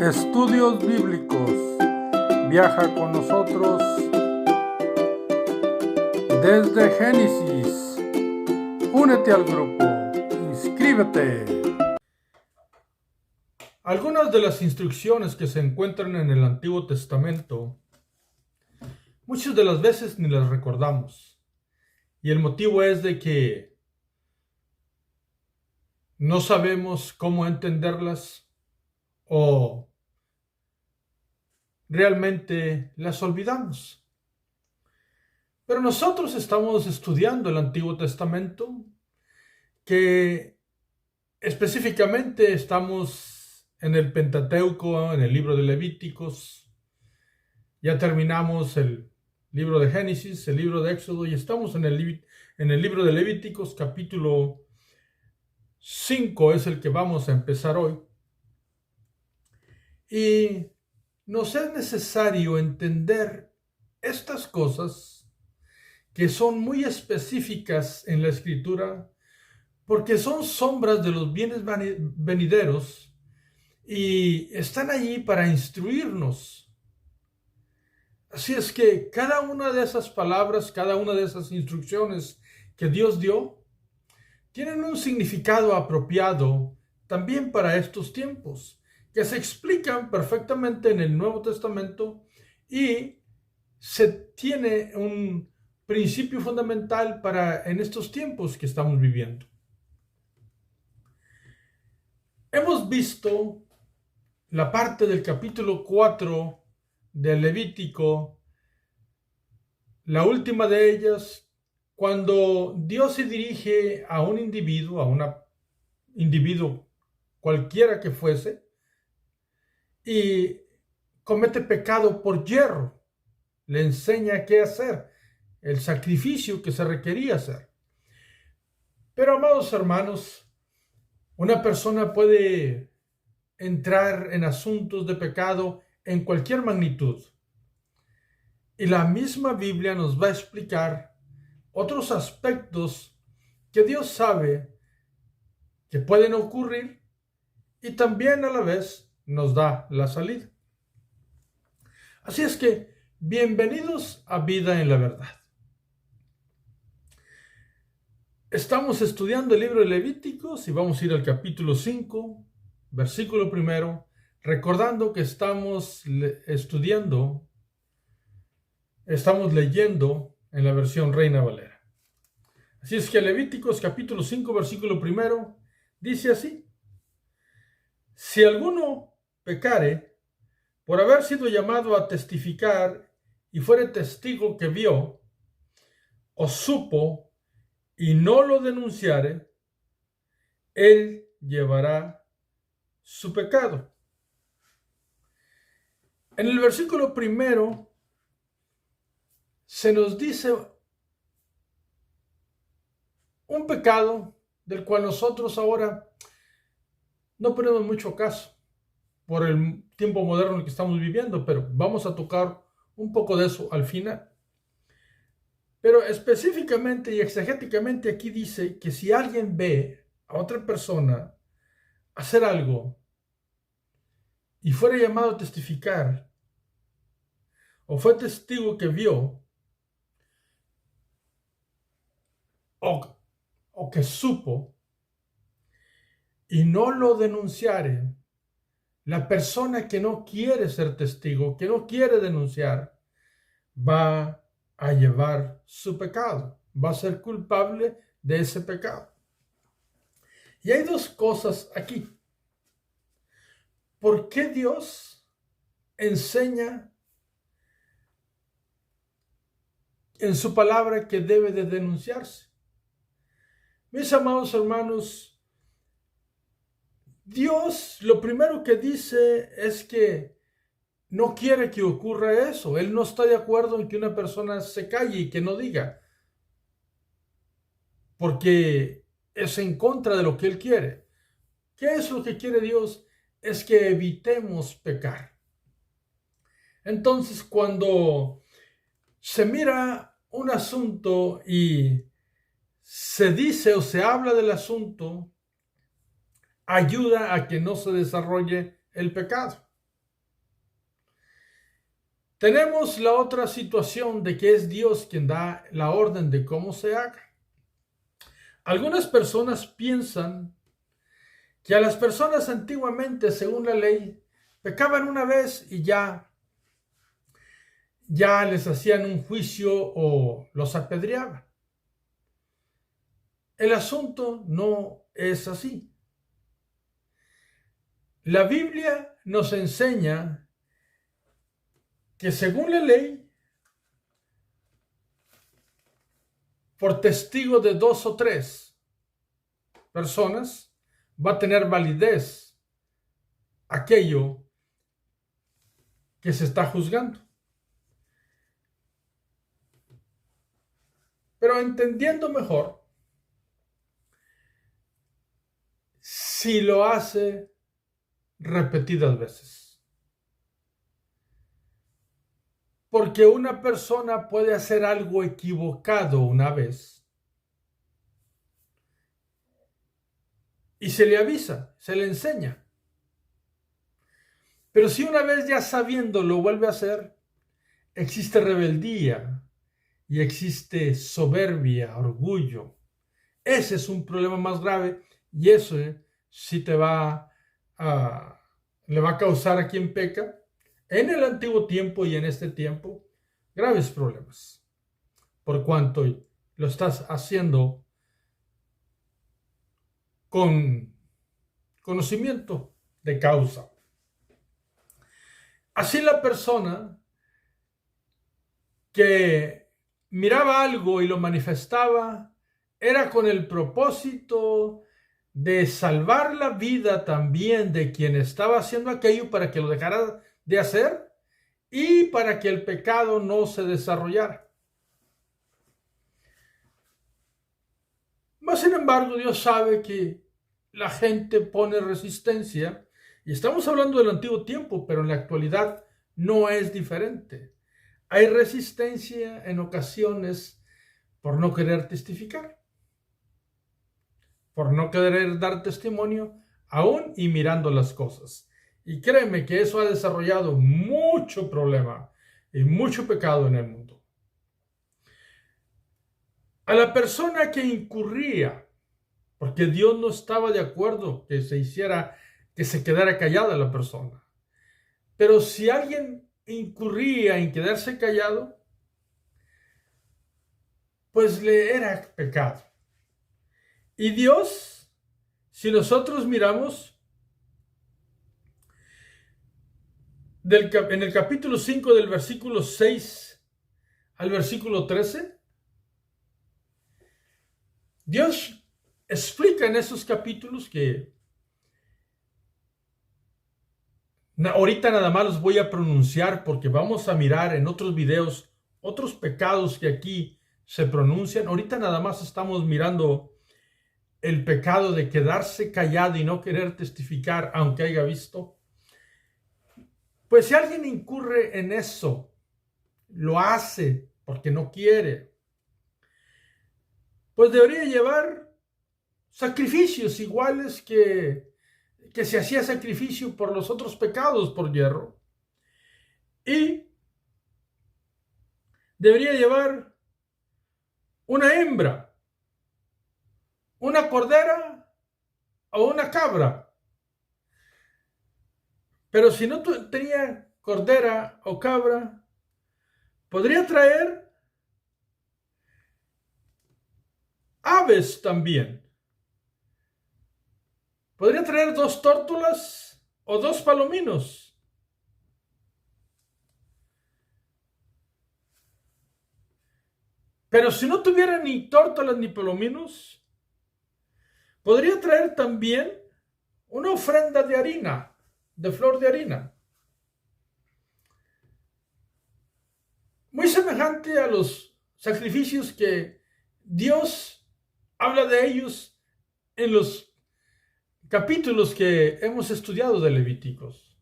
Estudios Bíblicos. Viaja con nosotros desde Génesis. Únete al grupo. Inscríbete. Algunas de las instrucciones que se encuentran en el Antiguo Testamento, muchas de las veces ni las recordamos. Y el motivo es de que no sabemos cómo entenderlas o realmente las olvidamos. Pero nosotros estamos estudiando el Antiguo Testamento, que específicamente estamos en el Pentateuco, en el libro de Levíticos. Ya terminamos el libro de Génesis, el libro de Éxodo, y estamos en el libro de Levíticos, capítulo 5 es el que vamos a empezar hoy. Y nos es necesario entender estas cosas que son muy específicas en la Escritura, porque son sombras de los bienes venideros y están allí para instruirnos. Así es que cada una de esas palabras, cada una de esas instrucciones que Dios dio, tienen un significado apropiado también para estos tiempos, que se explican perfectamente en el Nuevo Testamento y se tiene un principio fundamental para en estos tiempos que estamos viviendo. Hemos visto la parte del capítulo 4 del Levítico, la última de ellas, cuando Dios se dirige a un individuo, individuo cualquiera que fuese, y comete pecado por yerro, le enseña qué hacer, el sacrificio que se requería hacer. Pero, amados hermanos, una persona puede entrar en asuntos de pecado en cualquier magnitud. Y la misma Biblia nos va a explicar otros aspectos que Dios sabe que pueden ocurrir y también a la vez nos da la salida. Así es que, bienvenidos a Vida en la Verdad. Estamos estudiando el libro de Levíticos y vamos a ir al capítulo 5, versículo 1, recordando que estamos leyendo en la versión Reina Valera. Así es que Levíticos capítulo 5, versículo 1, dice así: si alguno pecare por haber sido llamado a testificar y fuere testigo que vio o supo y no lo denunciare, él llevará su pecado. En el versículo 1 se nos dice un pecado del cual nosotros ahora no ponemos mucho caso por el tiempo moderno en el que estamos viviendo, pero vamos a tocar un poco de eso al final. Pero específicamente y exegéticamente aquí dice que si alguien ve a otra persona hacer algo y fuera llamado a testificar, o fue testigo que vio, o que supo, y no lo denunciare, la persona que no quiere ser testigo, que no quiere denunciar, va a llevar su pecado, va a ser culpable de ese pecado. Y hay dos cosas aquí. ¿Por qué Dios enseña en su palabra que debe de denunciarse? Mis amados hermanos, Dios lo primero que dice es que no quiere que ocurra eso. Él no está de acuerdo en que una persona se calle y que no diga, porque es en contra de lo que Él quiere. ¿Qué es lo que quiere Dios? Es que evitemos pecar. Entonces, cuando se mira un asunto y se dice o se habla del asunto, ayuda a que no se desarrolle el pecado. Tenemos la otra situación de que es Dios quien da la orden de cómo se haga. Algunas personas piensan que a las personas antiguamente, según la ley, pecaban una vez y ya les hacían un juicio o los apedreaban. El asunto no es así. La Biblia nos enseña que según la ley, por testigo de 2 o 3 personas, va a tener validez aquello que se está juzgando. Pero entendiendo mejor, si lo hace repetidas veces. Porque una persona puede hacer algo equivocado una vez y se le avisa, se le enseña. Pero si una vez ya sabiendo lo vuelve a hacer, existe rebeldía y existe soberbia, orgullo. Ese es un problema más grave y eso sí le va a causar a quien peca en el antiguo tiempo y en este tiempo graves problemas, por cuanto lo estás haciendo con conocimiento de causa. Así la persona que miraba algo y lo manifestaba era con el propósito de salvar la vida también de quien estaba haciendo aquello para que lo dejara de hacer y para que el pecado no se desarrollara. Mas, sin embargo, Dios sabe que la gente pone resistencia y estamos hablando del antiguo tiempo, pero en la actualidad no es diferente. Hay resistencia en ocasiones por no querer testificar, por no querer dar testimonio, aún y mirando las cosas. Y créeme que eso ha desarrollado mucho problema y mucho pecado en el mundo. A la persona que incurría, porque Dios no estaba de acuerdo que se quedara callada la persona. Pero si alguien incurría en quedarse callado, pues le era pecado. Y Dios, si nosotros miramos en el capítulo 5 del versículo 6 al versículo 13, Dios explica en esos capítulos que ahorita nada más los voy a pronunciar porque vamos a mirar en otros videos otros pecados que aquí se pronuncian. Ahorita nada más estamos mirando el pecado de quedarse callado y no querer testificar aunque haya visto. Pues si alguien incurre en eso, lo hace porque no quiere, pues debería llevar sacrificios iguales que se hacía sacrificio por los otros pecados por hierro. Y debería llevar una hembra, una cordera o una cabra. Pero si no tenía cordera o cabra, podría traer aves también. Podría traer 2 tórtolas o 2 palominos. Pero si no tuviera ni tórtolas ni palominos, podría traer también una ofrenda de harina, de flor de harina. Muy semejante a los sacrificios que Dios habla de ellos en los capítulos que hemos estudiado de Levíticos.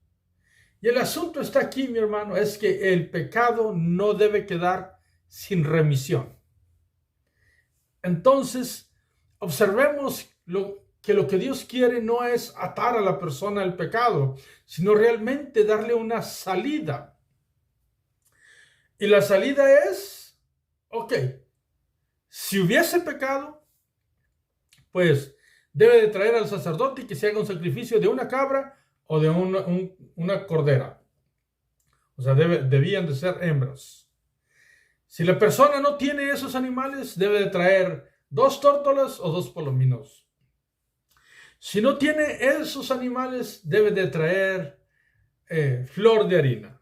Y el asunto está aquí, mi hermano, es que el pecado no debe quedar sin remisión. Entonces, observemos lo que Dios quiere no es atar a la persona al pecado, sino realmente darle una salida. Y la salida es, ok, si hubiese pecado, pues debe de traer al sacerdote y que se haga un sacrificio de una cabra o de una cordera. O sea, debían de ser hembras. Si la persona no tiene esos animales, debe de traer 2 tórtolas o 2 palominos. Si no tiene esos animales, debe de traer flor de harina.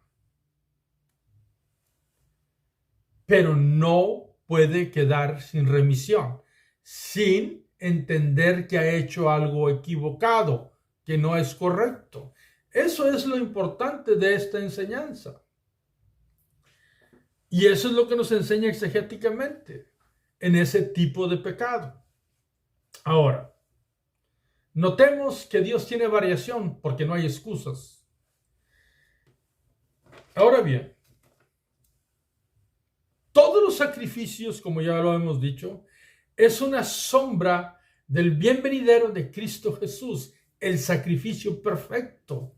Pero no puede quedar sin remisión, sin entender que ha hecho algo equivocado, que no es correcto. Eso es lo importante de esta enseñanza. Y eso es lo que nos enseña exegéticamente en ese tipo de pecado. Ahora, notemos que Dios tiene variación porque no hay excusas. Ahora bien, todos los sacrificios, como ya lo hemos dicho, es una sombra del bien venidero de Cristo Jesús, el sacrificio perfecto,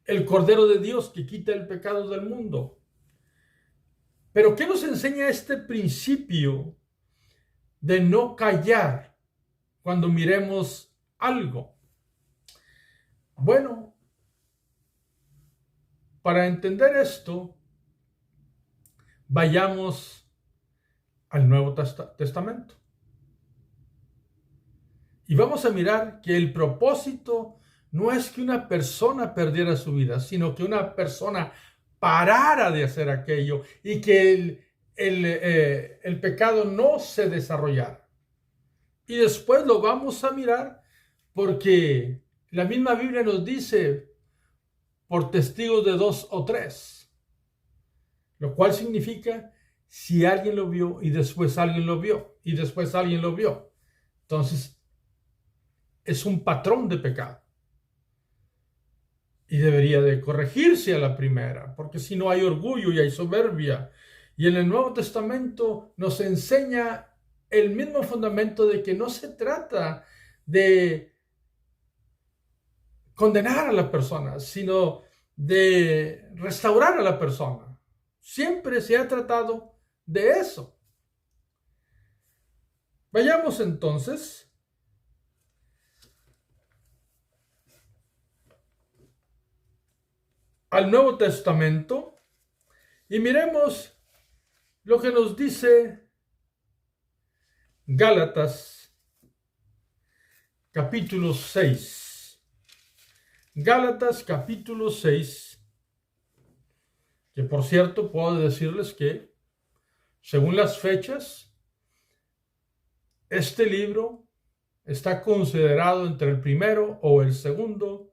el Cordero de Dios que quita el pecado del mundo. Pero ¿qué nos enseña este principio de no callar cuando miremos algo? Bueno, para entender esto, vayamos al Nuevo Testamento. Y vamos a mirar que el propósito no es que una persona perdiera su vida, sino que una persona parara de hacer aquello y que el pecado no se desarrollara. Y después lo vamos a mirar porque la misma Biblia nos dice por testigos de 2 o 3, lo cual significa si alguien lo vio y después alguien lo vio y después alguien lo vio. Entonces, es un patrón de pecado. Y debería de corregirse a la primera, porque si no hay orgullo y hay soberbia. Y en el Nuevo Testamento nos enseña el mismo fundamento de que no se trata de condenar a la persona, sino de restaurar a la persona. Siempre se ha tratado de eso. Vayamos entonces al Nuevo Testamento y miremos lo que nos dice Gálatas capítulo 6. Gálatas capítulo 6, que por cierto puedo decirles que según las fechas, este libro está considerado entre el primero o el segundo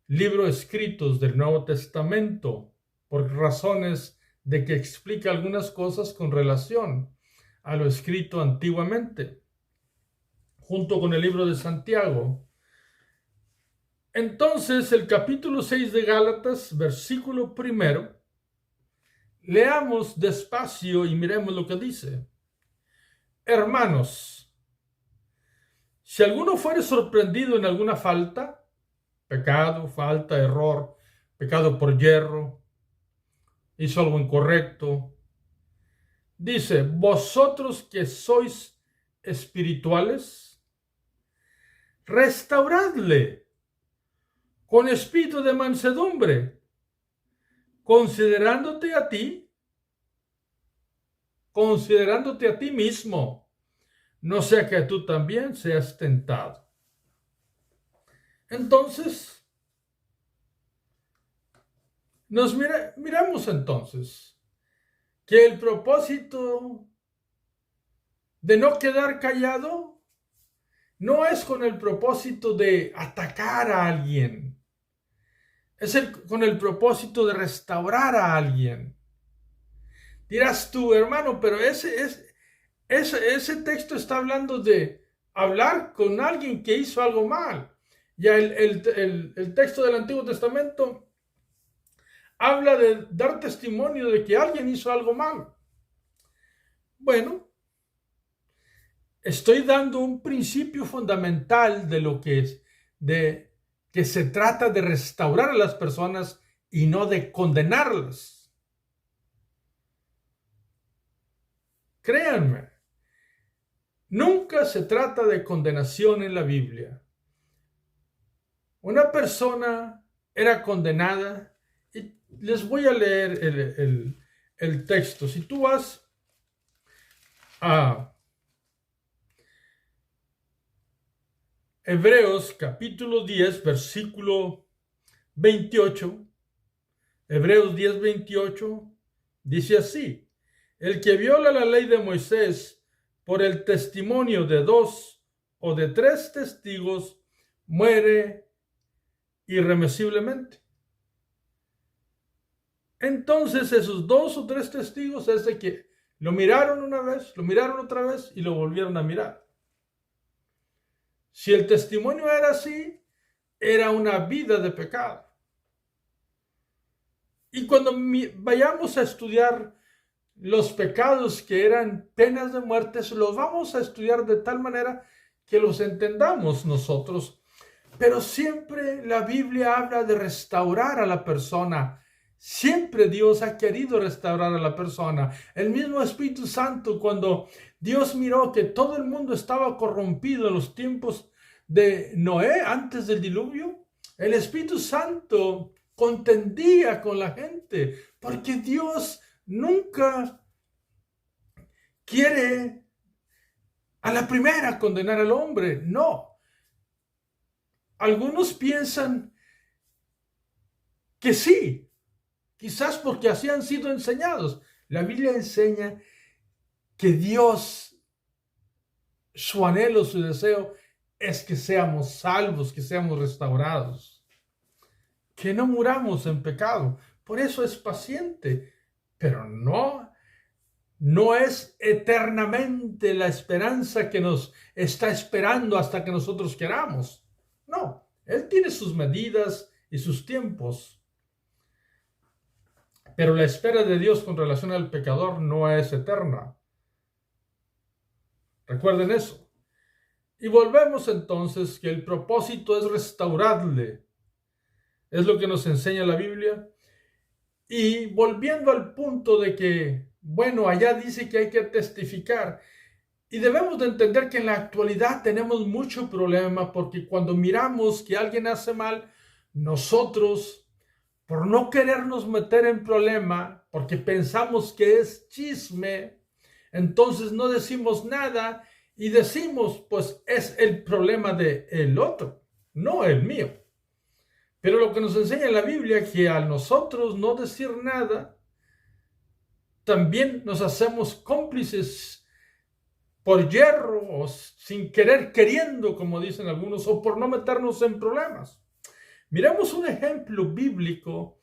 libro escritos del Nuevo Testamento por razones de que explica algunas cosas con relación a lo escrito antiguamente, junto con el libro de Santiago. Entonces, el capítulo 6 de Gálatas, versículo 1, leamos despacio y miremos lo que dice. Hermanos, si alguno fuere sorprendido en alguna falta, pecado, falta, error, pecado por yerro, hizo algo incorrecto, dice, vosotros que sois espirituales, restauradle con espíritu de mansedumbre, considerándote a ti mismo, no sea que tú también seas tentado. Entonces, miramos entonces que el propósito de no quedar callado no es con el propósito de atacar a alguien, es con el propósito de restaurar a alguien. Dirás tú, hermano, pero ese texto está hablando de hablar con alguien que hizo algo mal. Ya el texto del Antiguo Testamento habla de dar testimonio de que alguien hizo algo mal. Bueno, estoy dando un principio fundamental de lo que es, de que se trata de restaurar a las personas y no de condenarlas. Créanme, nunca se trata de condenación en la Biblia. Una persona era condenada, y les voy a leer el texto. Si tú vas a Hebreos capítulo 10, versículo 28, Hebreos 10, 28, dice así: el que viola la ley de Moisés por el testimonio de 2 o de 3 testigos muere irremisiblemente. Entonces esos 2 o 3 testigos es de que lo miraron una vez, lo miraron otra vez y lo volvieron a mirar. Si el testimonio era así, era una vida de pecado. Y cuando vayamos a estudiar los pecados que eran penas de muerte, los vamos a estudiar de tal manera que los entendamos nosotros. Pero siempre la Biblia habla de restaurar a la persona. Siempre Dios ha querido restaurar a la persona. El mismo Espíritu Santo, cuando Dios miró que todo el mundo estaba corrompido en los tiempos de Noé, antes del diluvio, el Espíritu Santo contendía con la gente, porque Dios nunca quiere a la primera condenar al hombre. No. Algunos piensan que sí, quizás porque así han sido enseñados. La Biblia enseña que Dios, su anhelo, su deseo es que seamos salvos, que seamos restaurados, que no muramos en pecado. Por eso es paciente, pero no es eternamente la esperanza que nos está esperando hasta que nosotros queramos. No, Él tiene sus medidas y sus tiempos. Pero la espera de Dios con relación al pecador no es eterna. Recuerden eso. Y volvemos entonces que el propósito es restaurarle. Es lo que nos enseña la Biblia. Y volviendo al punto de que, bueno, allá dice que hay que testificar. Y debemos de entender que en la actualidad tenemos mucho problema, porque cuando miramos que alguien hace mal, nosotros, por no querernos meter en problema, porque pensamos que es chisme, entonces no decimos nada y decimos, pues es el problema del otro, no el mío. Pero lo que nos enseña la Biblia es que al nosotros no decir nada, también nos hacemos cómplices por hierro o sin querer queriendo, como dicen algunos, o por no meternos en problemas. Miremos un ejemplo bíblico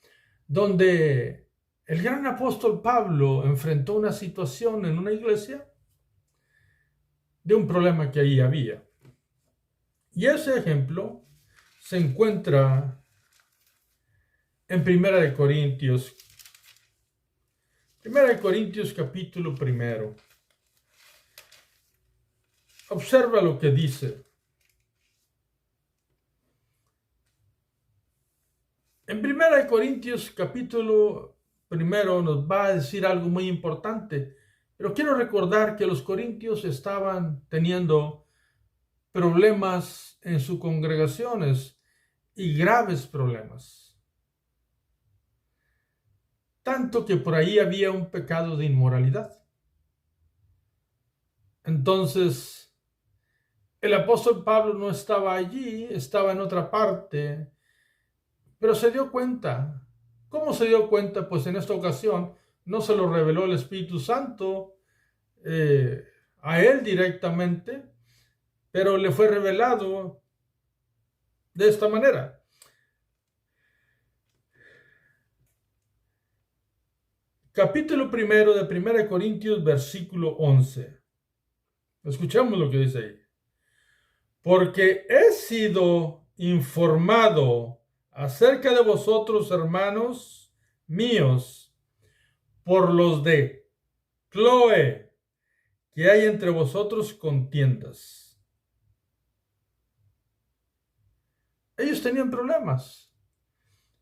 donde el gran apóstol Pablo enfrentó una situación en una iglesia de un problema que ahí había. Y ese ejemplo se encuentra en Primera de Corintios capítulo 1. Observa lo que dice. En Primera de Corintios capítulo 1 nos va a decir algo muy importante, pero quiero recordar que los corintios estaban teniendo problemas en sus congregaciones y graves problemas. Tanto que por ahí había un pecado de inmoralidad. Entonces, el apóstol Pablo no estaba allí, estaba en otra parte, pero se dio cuenta. ¿Cómo se dio cuenta? Pues en esta ocasión no se lo reveló el Espíritu Santo a él directamente, pero le fue revelado de esta manera. Capítulo 1 de 1 Corintios, versículo 11. Escuchemos lo que dice ahí. Porque he sido informado acerca de vosotros, hermanos míos, por los de Cloé, que hay entre vosotros contiendas. Ellos tenían problemas.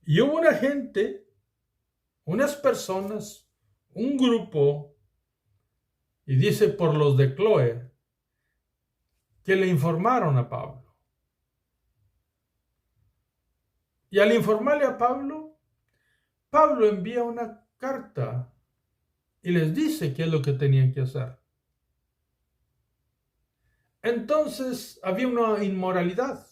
Y hubo una gente, unas personas, un grupo, Y dice por los de Cloé que le informaron a Pablo. Y al informarle a Pablo, Pablo envía una carta y les dice qué es lo que tenían que hacer. Entonces había una inmoralidad.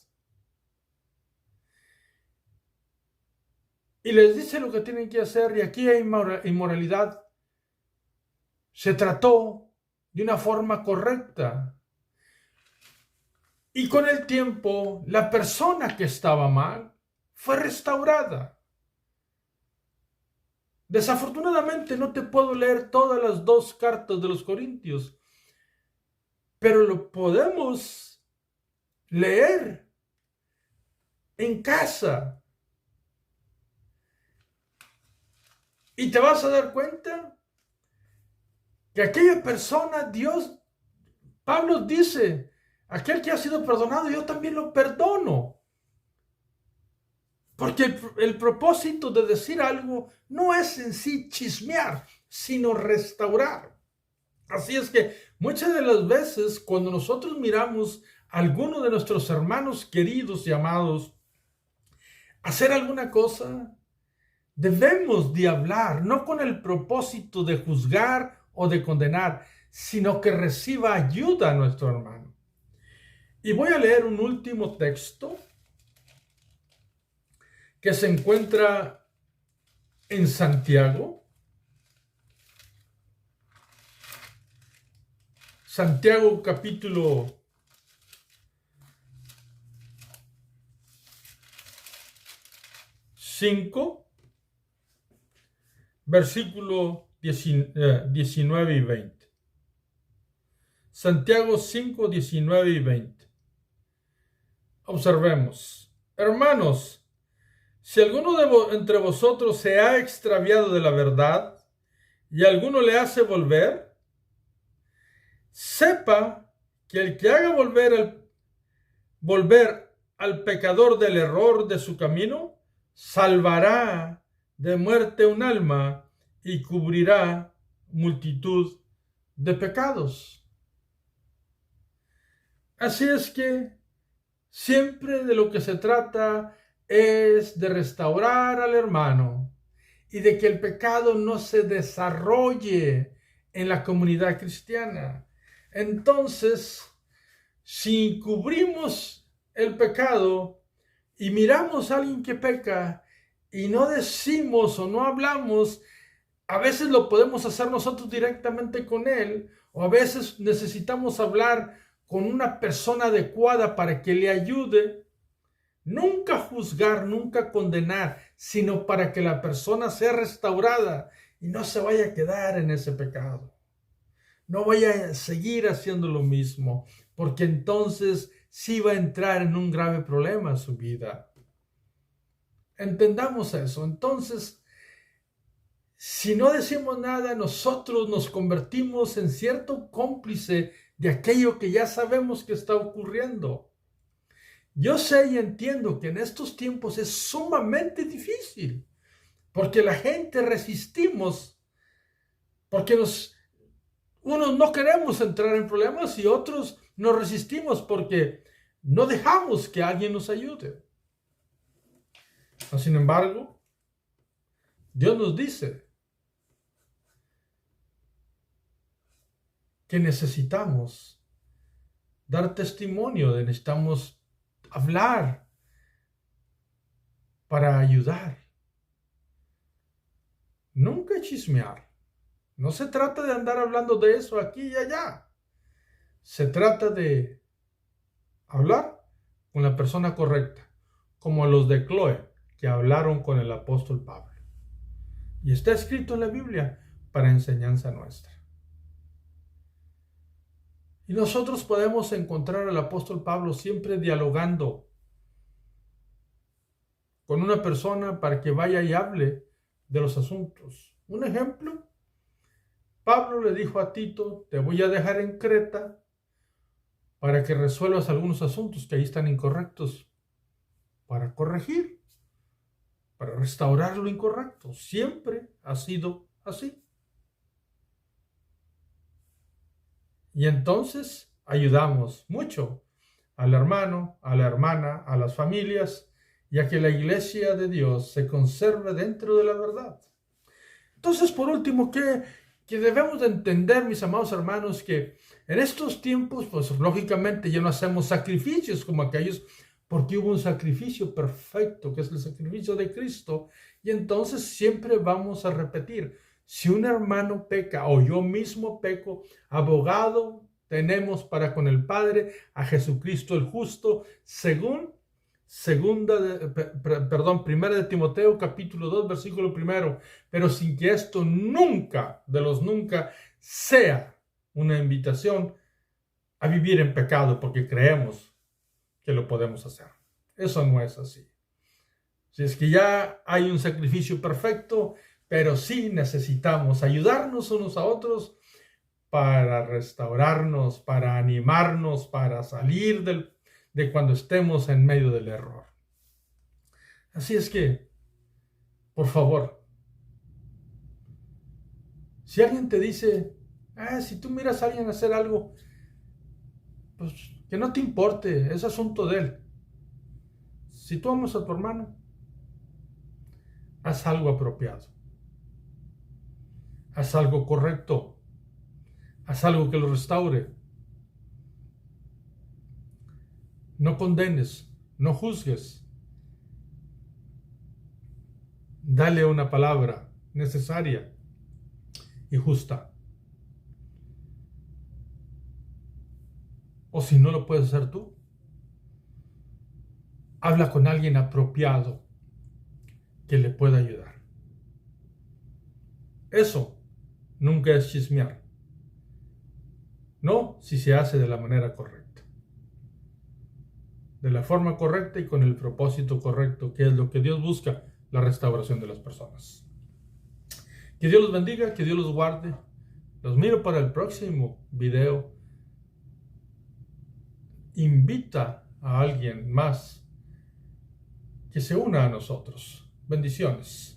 Y les dice lo que tienen que hacer, y aquí hay inmoralidad. Se trató de una forma correcta. Y con el tiempo, la persona que estaba mal fue restaurada. Desafortunadamente no te puedo leer todas las 2 cartas de los Corintios, pero lo podemos leer en casa. Y te vas a dar cuenta que aquella persona, Pablo dice, aquel que ha sido perdonado, yo también lo perdono. Porque el propósito de decir algo no es en sí chismear, sino restaurar. Así es que muchas de las veces cuando nosotros miramos a alguno de nuestros hermanos queridos y amados hacer alguna cosa, debemos de hablar, no con el propósito de juzgar o de condenar, sino que reciba ayuda a nuestro hermano. Y voy a leer un último texto que se encuentra en Santiago. Santiago capítulo 5, versículo 19 y 20. Santiago 5, 19 y 20. Observemos. Hermanos, si alguno entre vosotros se ha extraviado de la verdad y alguno le hace volver, sepa que el que haga volver al pecador del error de su camino, salvará de muerte un alma y cubrirá multitud de pecados. Así es que siempre de lo que se trata es de restaurar al hermano y de que el pecado no se desarrolle en la comunidad cristiana. Entonces, si cubrimos el pecado y miramos a alguien que peca y no decimos o no hablamos, a veces lo podemos hacer nosotros directamente con él, o a veces necesitamos hablar con una persona adecuada para que le ayude. Nunca juzgar, nunca condenar, sino para que la persona sea restaurada y no se vaya a quedar en ese pecado. No vaya a seguir haciendo lo mismo, porque entonces sí va a entrar en un grave problema en su vida. Entendamos eso. Entonces, si no decimos nada, nosotros nos convertimos en cierto cómplice de aquello que ya sabemos que está ocurriendo. Yo sé y entiendo que en estos tiempos es sumamente difícil, porque la gente resistimos, porque unos no queremos entrar en problemas y otros nos resistimos porque no dejamos que alguien nos ayude. Sin embargo, Dios nos dice que necesitamos dar testimonio, necesitamos hablar para ayudar. Nunca chismear. No se trata de andar hablando de eso aquí y allá. Se trata de hablar con la persona correcta, como los de Cloé, que hablaron con el apóstol Pablo. Y está escrito en la Biblia para enseñanza nuestra. Y nosotros podemos encontrar al apóstol Pablo siempre dialogando con una persona para que vaya y hable de los asuntos. Un ejemplo, Pablo le dijo a Tito, te voy a dejar en Creta para que resuelvas algunos asuntos que ahí están incorrectos, para corregir, para restaurar lo incorrecto. Siempre ha sido así. Y entonces ayudamos mucho al hermano, a la hermana, a las familias, y a que la iglesia de Dios se conserve dentro de la verdad. Entonces, por último, que debemos de entender, mis amados hermanos, que en estos tiempos, pues lógicamente ya no hacemos sacrificios como aquellos, porque hubo un sacrificio perfecto, que es el sacrificio de Cristo, y entonces siempre vamos a repetir, si un hermano peca o yo mismo peco, abogado tenemos para con el Padre a Jesucristo el justo, según Primera de Timoteo, capítulo 2, versículo 1, pero sin que esto nunca, de los nunca, sea una invitación a vivir en pecado porque creemos que lo podemos hacer. Eso no es así. Si es que ya hay un sacrificio perfecto, pero sí necesitamos ayudarnos unos a otros para restaurarnos, para animarnos, para salir de cuando estemos en medio del error. Así es que, por favor, si alguien te dice, si tú miras a alguien hacer algo, pues que no te importe, es asunto de él. Si tú amas a tu hermano, haz algo apropiado, haz algo correcto, haz algo que lo restaure. No condenes, no juzgues. Dale una palabra necesaria y justa. O si no lo puedes hacer tú, habla con alguien apropiado que le pueda ayudar. Eso nunca es chismear. No si se hace de la manera correcta. De la forma correcta y con el propósito correcto, que es lo que Dios busca, la restauración de las personas. Que Dios los bendiga, que Dios los guarde. Los miro para el próximo video. Invita a alguien más que se una a nosotros. Bendiciones.